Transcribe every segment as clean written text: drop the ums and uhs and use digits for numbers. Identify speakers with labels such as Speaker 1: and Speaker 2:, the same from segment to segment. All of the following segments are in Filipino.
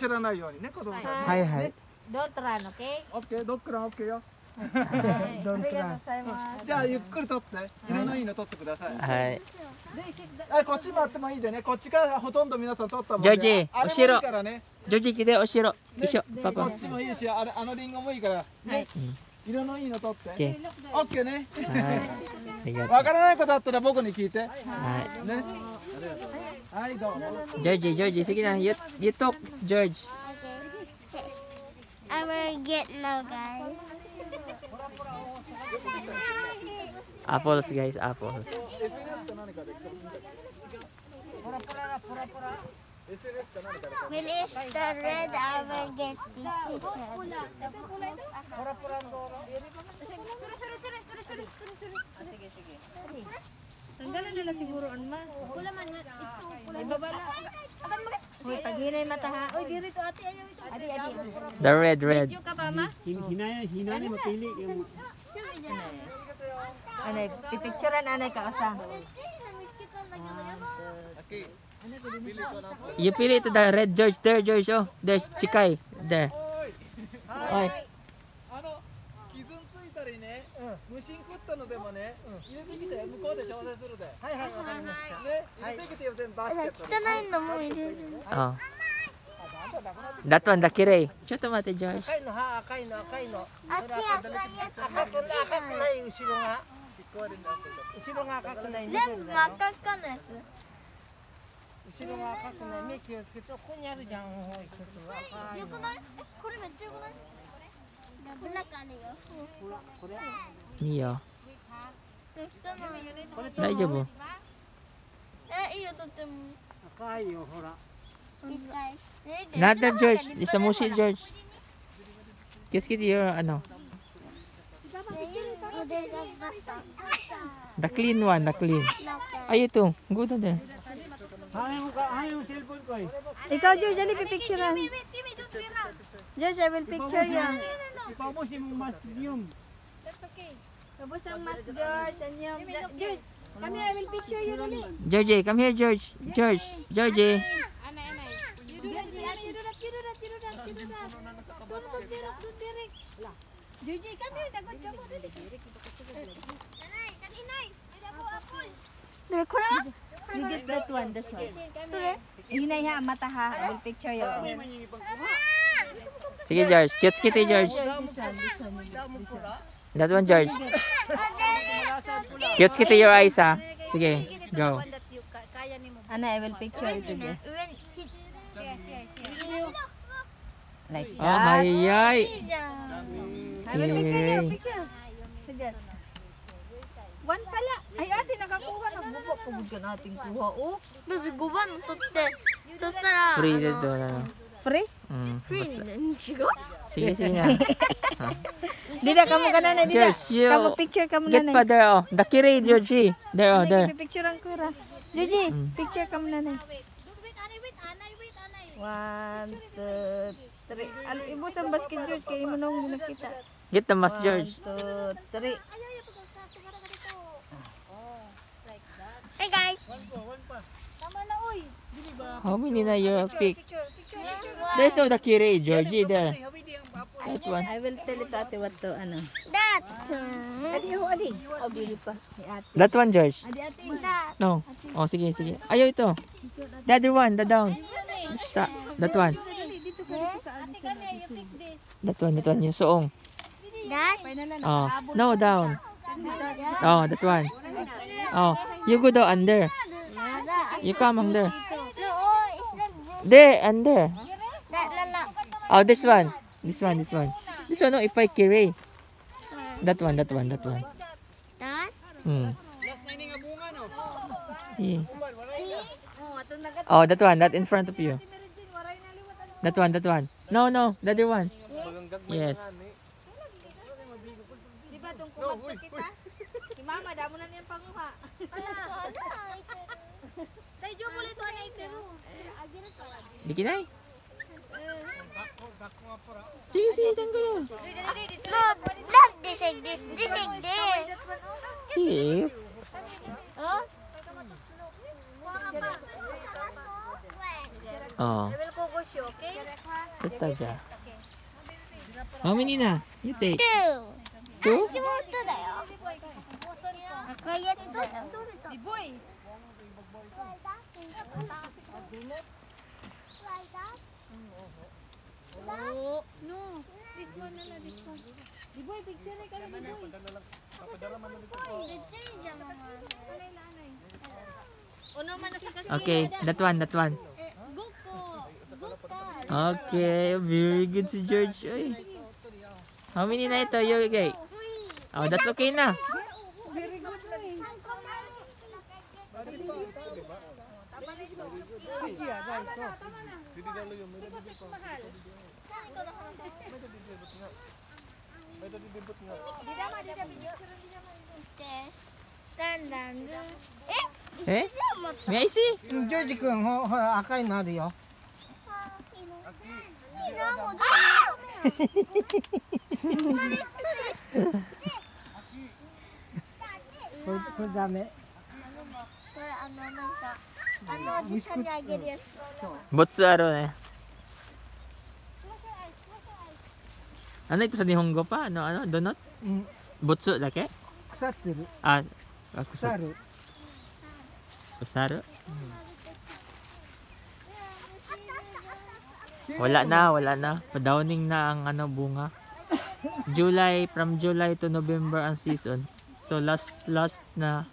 Speaker 1: 知らないようにね、子供さん。
Speaker 2: はいはい。
Speaker 3: ドットラン、オッケー。
Speaker 1: オッケー、ドッグランオッケーよ。
Speaker 2: どんくらい。
Speaker 1: じゃあゆっくり取って、色のいいの取ってください。
Speaker 4: はい。
Speaker 1: こっち回ってもいいでね、こっちからほとんど皆さん取ったもん
Speaker 4: ジョージ、
Speaker 1: あれもい
Speaker 4: 後ろ
Speaker 1: いからね。
Speaker 4: ジョージ来て、後ろ。一緒、パパ。
Speaker 1: こっちもいいし、あのリンゴもいいから。ね。色のいいの取って。
Speaker 4: オッケ
Speaker 1: オッケーね。
Speaker 4: ー。
Speaker 1: わからないことあったら僕に聞いて。
Speaker 4: は
Speaker 1: ね。はい、どうも。
Speaker 4: い。ジョージ、ジョージ、sige na. You talk, George.
Speaker 5: I'm gonna get no guys.
Speaker 4: Apples, guys, apples.
Speaker 5: When it's the red, I'm gonna get the
Speaker 3: Tanggalan nila siguro ang mas. Ay, baba na. Uy, paghinay mata ha. Uy, diri to ate. Ayaw ito. Adi.
Speaker 4: The red, red.
Speaker 3: Medyo ka pa, ma?
Speaker 2: Hinay mapili yung
Speaker 3: Anay, pipicturean anay ka asa.
Speaker 4: You pili ito, the red George. There, George. Oh, there's Chikay. There. Oy.
Speaker 1: 虫食ったのでもね、入れてきて向こうで調整するで。
Speaker 2: はいはい、わかりました。
Speaker 1: ね、入れてきてよ、全部バスケット。
Speaker 5: 汚いのも入れる。
Speaker 4: Oh. That one, the kirei. ちょっと待って、George.
Speaker 2: 赤いのは赤いの赤いの。
Speaker 5: あっち赤いやつ。
Speaker 2: 赤くない後ろが。後ろが赤くない。
Speaker 5: 全部真っ赤っかのやつ。
Speaker 2: 後ろが赤くない。目気をつけて、ここにあるじゃん。もう一つ赤いの。
Speaker 5: よくない？これめっちゃよくない？こんな感じよ。
Speaker 2: これ。
Speaker 4: いいよ。
Speaker 5: これ
Speaker 4: 大丈夫。
Speaker 5: いいよとっても。
Speaker 2: 赤いよ、ほら。
Speaker 4: Not that George. It's a mushi, George. Kiss kitty, your ano. The clean one, the clean. Ay, ito. Good on there.
Speaker 2: Ayaw cellphone ko eh.
Speaker 3: Ikaw, George, ali pipicturean. George, I will picture you.
Speaker 2: Ipamos yung mas medium.
Speaker 3: That's okay. Tapos ang mas George, anyong. George, come here, I will picture you, dali.
Speaker 4: Georgie, come here, George. George, Georgie.
Speaker 3: You do that. Georgie, come here, dagot ka mo, dali.
Speaker 5: Nanay, kaninay. May dabo apple.
Speaker 3: You get that one, this one. Hinay ha, mata ha, I will picture you.
Speaker 4: Sige, George. Kiss kitty, George.
Speaker 3: This one.
Speaker 4: That one, George. Kiss kitty, your eyes, ha. Sige, go.
Speaker 3: Ana, I will picture it today. Like
Speaker 4: Oh,
Speaker 3: that.
Speaker 4: hayay.
Speaker 3: I will picture you, picture. Like that. One pala. Ay, ate, nakakuha na. Bubo, pagod ka natin kuha. Oh,
Speaker 5: Guban, tutte. Sostara.
Speaker 4: Free dito na.
Speaker 3: free?
Speaker 5: Free. Chigo?
Speaker 4: Sige, sige na.
Speaker 3: Di na, kamu ka nanay, di na.
Speaker 4: George, you
Speaker 3: Kamu picture ka mo
Speaker 4: get
Speaker 3: nanay.
Speaker 4: pa there, oh. The kirei, Georgie. There, oh, there.
Speaker 3: Picture ang kura. Gigi, picture ka mo nanay. 1, 2, 3. Ibus ang basket, George. Kaya mo nang nakita.
Speaker 4: Get the mask, George.
Speaker 3: 1, 2, 3.
Speaker 5: Hey guys.
Speaker 4: How many na your pick? There's no the kirei, Georgie, there. That one.
Speaker 3: I will tell it ate what to, ano.
Speaker 5: That.
Speaker 3: Adi, adi. O, bili pa. Ni ate.
Speaker 4: That one, George.
Speaker 3: Adi, ate.
Speaker 5: That.
Speaker 4: No. Oh, sige, sige. Ayaw ito. The other one, the down. Stop. That one.
Speaker 3: Dito ka, dito ka. Ate, kami, you pick this.
Speaker 4: That one, yung suong.
Speaker 5: That.
Speaker 4: Oh, no, down. Oh, that one. Oh, you go down under. You come under.
Speaker 5: No, it's not
Speaker 4: There, under.
Speaker 5: that.
Speaker 4: Oh, this one. This one, this one. This one, no, if I kirei. That one, that one, that one.
Speaker 5: That.
Speaker 4: Hmm. Yeah. Oh, that one, that in front of you. That one, that one. No, no, the other one. Yes.
Speaker 3: Di ba itong kumanta kita? Si mama, damo na niyang panguha. Tayo, jo mo ito na itero.
Speaker 4: Bikinay. Sige, sige, tanggal.
Speaker 5: No, not this like this. This like this.
Speaker 4: Sige.
Speaker 3: Oh?
Speaker 4: Oh.
Speaker 3: I will kukos you, okay?
Speaker 4: 됐다, How many na? You take.
Speaker 5: 2.
Speaker 4: 2?
Speaker 5: ちも音だよ。赤いやつだよ。
Speaker 3: Liboy. Oh, no. This one na lang, this one. Liboy, picture ka lang, Liboy. Uno man sa kaki.
Speaker 4: Okay, that one.
Speaker 5: Buko.
Speaker 4: Okay, very good si George. Ay. How many na ito, Yogi? Oh, that's okay na.
Speaker 3: Very good na eh.
Speaker 4: Eh? May I see?
Speaker 2: ジョージ君ほら赤いのあるよ。これダメ。
Speaker 5: おじさんにあげるやつ。
Speaker 4: Botsu aro na. Ano ito sa Nihongo pa? Ano? Donut?
Speaker 2: うん。
Speaker 4: Botsu dake?
Speaker 2: 腐ってる。
Speaker 4: Ah,
Speaker 2: 腐る。
Speaker 4: Kusaru? Wala na. Padowning na ang bunga. From July to November ang season. So last na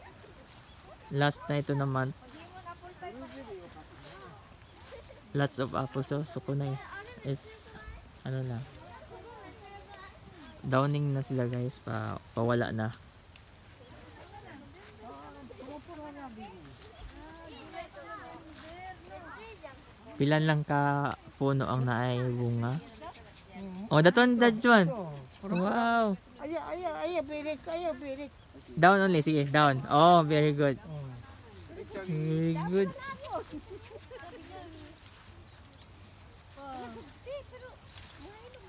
Speaker 4: ito na month. Lots of apples. So sukunay is na. Downing na sila guys, pawala na. Pilan lang ka puno ang naay bunga. Oh, that one. Wow.
Speaker 2: Ayaw, pirik.
Speaker 4: Down only, sige, down. Oh, very good. Very good.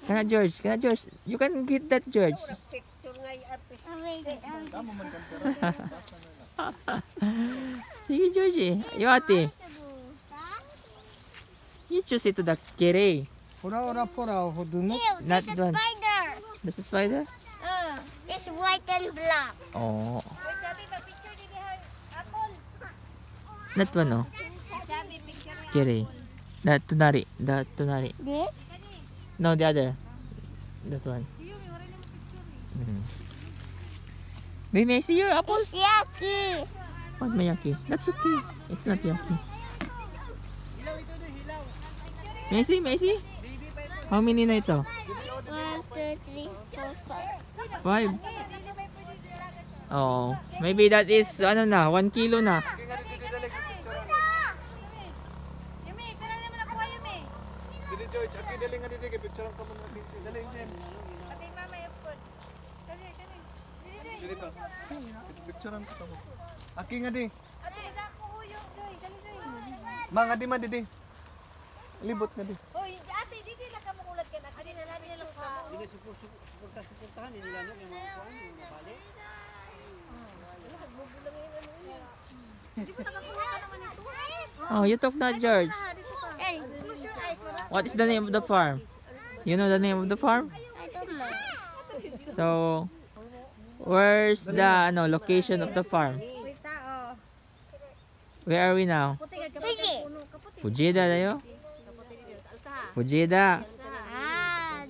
Speaker 4: Kana George. You can get that, George. Sige, George. Yung ate. You choose it to the kere.
Speaker 2: ほらほどね。
Speaker 4: Not
Speaker 5: It's a
Speaker 4: one.
Speaker 5: spider.
Speaker 4: That's a spider?
Speaker 5: It's white and black.
Speaker 4: Oh. That one, oh. Kere. That tunari.
Speaker 5: This?
Speaker 4: No, the other. That one. May I see your apples?
Speaker 5: It's yucky.
Speaker 4: What mayaki? That's okay. It's not yucky. May I see? How many na ito?
Speaker 5: 1, 2, 3, 4, 5.
Speaker 4: 5. Oh, maybe that is 1 kilo na.
Speaker 3: Yumi, pera naman ako, Yumi.
Speaker 1: Dili George, aki dali nga dili kay picture ka mo na dali sen.
Speaker 3: Ate mama, ipod. Kani.
Speaker 1: Dili ka. Picture ka mo. Aki nga di.
Speaker 3: Ate, dako ko yung doy. Dali.
Speaker 1: Mga di man di. Libot nga di.
Speaker 3: Hoy, ate, dili lang ka mukulat ka na. Ate, nanabi na lang ka. Dili suportahan nila no yung mga kuan, yung mga bali. Hindi ko nakakuha ka naman ito.
Speaker 4: Oh, you took that, George.
Speaker 5: Hey,
Speaker 3: Close your eyes.
Speaker 4: What is the name of the farm? You know the name of the farm?
Speaker 5: I don't know.
Speaker 4: So, where's the location of the farm?
Speaker 3: Wait, tao.
Speaker 4: Where are we now?
Speaker 3: Puti ka
Speaker 5: Fuji.
Speaker 3: puno. Kaputi.
Speaker 4: Fujida tayo? Fujida.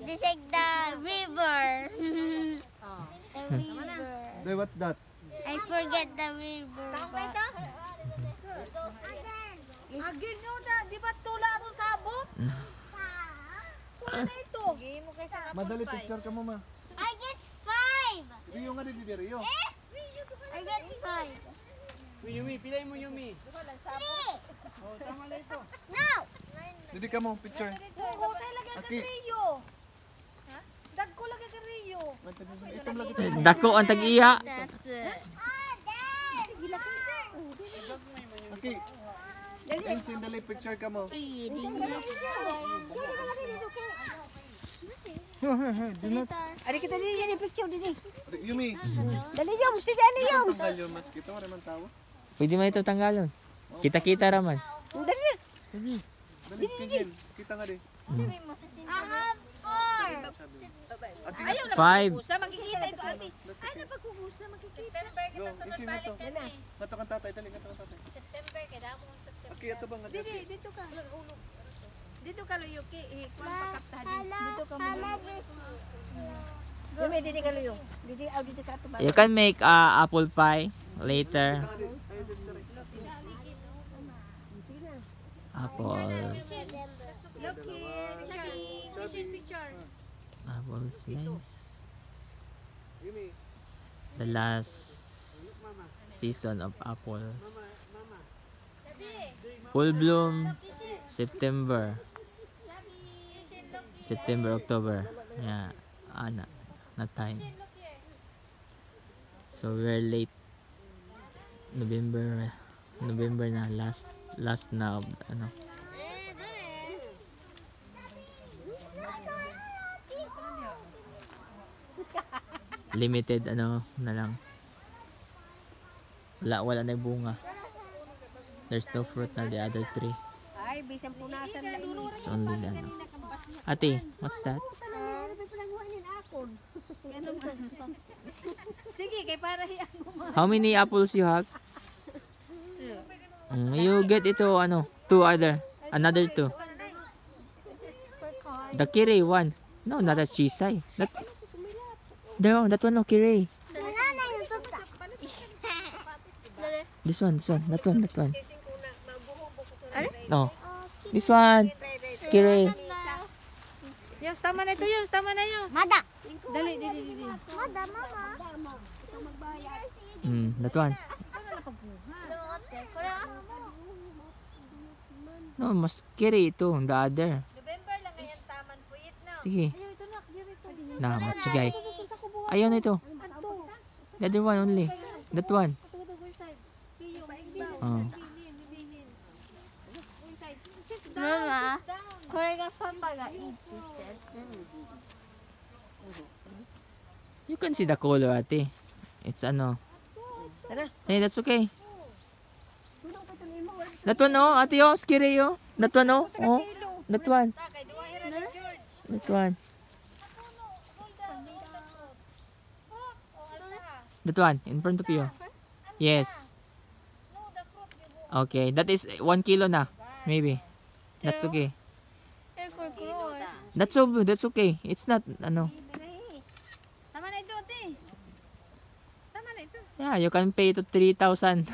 Speaker 5: This is the river. The river.
Speaker 1: Day, what's that?
Speaker 5: I forget the river.
Speaker 3: Taong ito? Agin nyo na. Di ba tula ito sabot? Tula na ito.
Speaker 1: Madali picture ka mo ma.
Speaker 5: I get 5.
Speaker 1: Rio nga di Rio.
Speaker 5: I get 5.
Speaker 1: Yumi, pilay mo Yumi.
Speaker 5: 3.
Speaker 1: Oh, tama na ito.
Speaker 5: No.
Speaker 1: Dili ka mo picture.
Speaker 3: Husay lagi ka
Speaker 1: Aki.
Speaker 3: Rio. Dagko lagi ka Rio.
Speaker 1: Itom lagi.
Speaker 4: Dako ang tag-iya.
Speaker 5: That's it.
Speaker 1: Aki. Ensin dali picture ka mo.
Speaker 3: Ari kita dili ni picture dili.
Speaker 1: Yumi.
Speaker 3: Dali yo, mesti dali yo.
Speaker 1: Tanggal yung mask ito, wala man tawo.
Speaker 4: Pwede man ito tanggalon. Kita-kita raman.
Speaker 3: Dali.
Speaker 1: Dali, Kenjen. Kita nga di.
Speaker 5: I have 4.
Speaker 3: Ayaw na
Speaker 4: 5.
Speaker 3: pagkukusa. Makikita ito ate. Ay na pagkukusa. Makikita.
Speaker 6: Go, isin mo to. Ngato kang tatay, dali, ngato kang tatay.
Speaker 3: September kaya damo September.
Speaker 6: Okay, ito ba nga
Speaker 3: Dito,
Speaker 6: dyan?
Speaker 3: dito ka. Dito ka Luyuki. Kuan pakaptahan. Dito ka mo. Dumi dito ka Luyo. Dito ka ato ba?
Speaker 4: You can make apple pie later. Apples.
Speaker 3: Look here, Chubby. Mission picture.
Speaker 4: Apple slice.
Speaker 6: Yumi.
Speaker 4: The last season of apples. Full bloom September. September, October. Yeah, na time. So we're late. November na last na of, ano. Limited ano na lang. Wala na yung bunga. There's no fruit na the other tree.
Speaker 3: Ay, bisang punasan na ini.
Speaker 4: It's only na ano. Ate, what's that?
Speaker 3: Sige, kay para hiyang mo.
Speaker 4: How many apples you have? You get ito ano, another two. The Kirei one. No, not a chisay. That one no Kirei. This one, that one. No. This one. Kirei.
Speaker 3: Yung tama na ito, yung tama na yung.
Speaker 5: Mada.
Speaker 3: Dali.
Speaker 5: Mada, mama.
Speaker 4: That one. No, mas Kirei ito, the other.
Speaker 3: November lang ngayon taman po it now.
Speaker 4: Sige.
Speaker 3: Ayaw ito nak, dito.
Speaker 4: Na, matsigay. Ayaw na ito. The other one only. That one. Oh.
Speaker 5: Mama, これがパパがいいって言ったやつ。
Speaker 4: You can see the color, ate. It's ano. Hey, that's okay. That one, oh. Ate, oh. Scary, oh. That one, oh. Oh. That one. That one. That one. In front of you. Yes. Okay. That is 1 kilo na. Maybe. That's okay. That's okay. It's not, ano.
Speaker 3: Tama na ito, ate. Tama na ito.
Speaker 4: Yeah, you can pay to 3,000.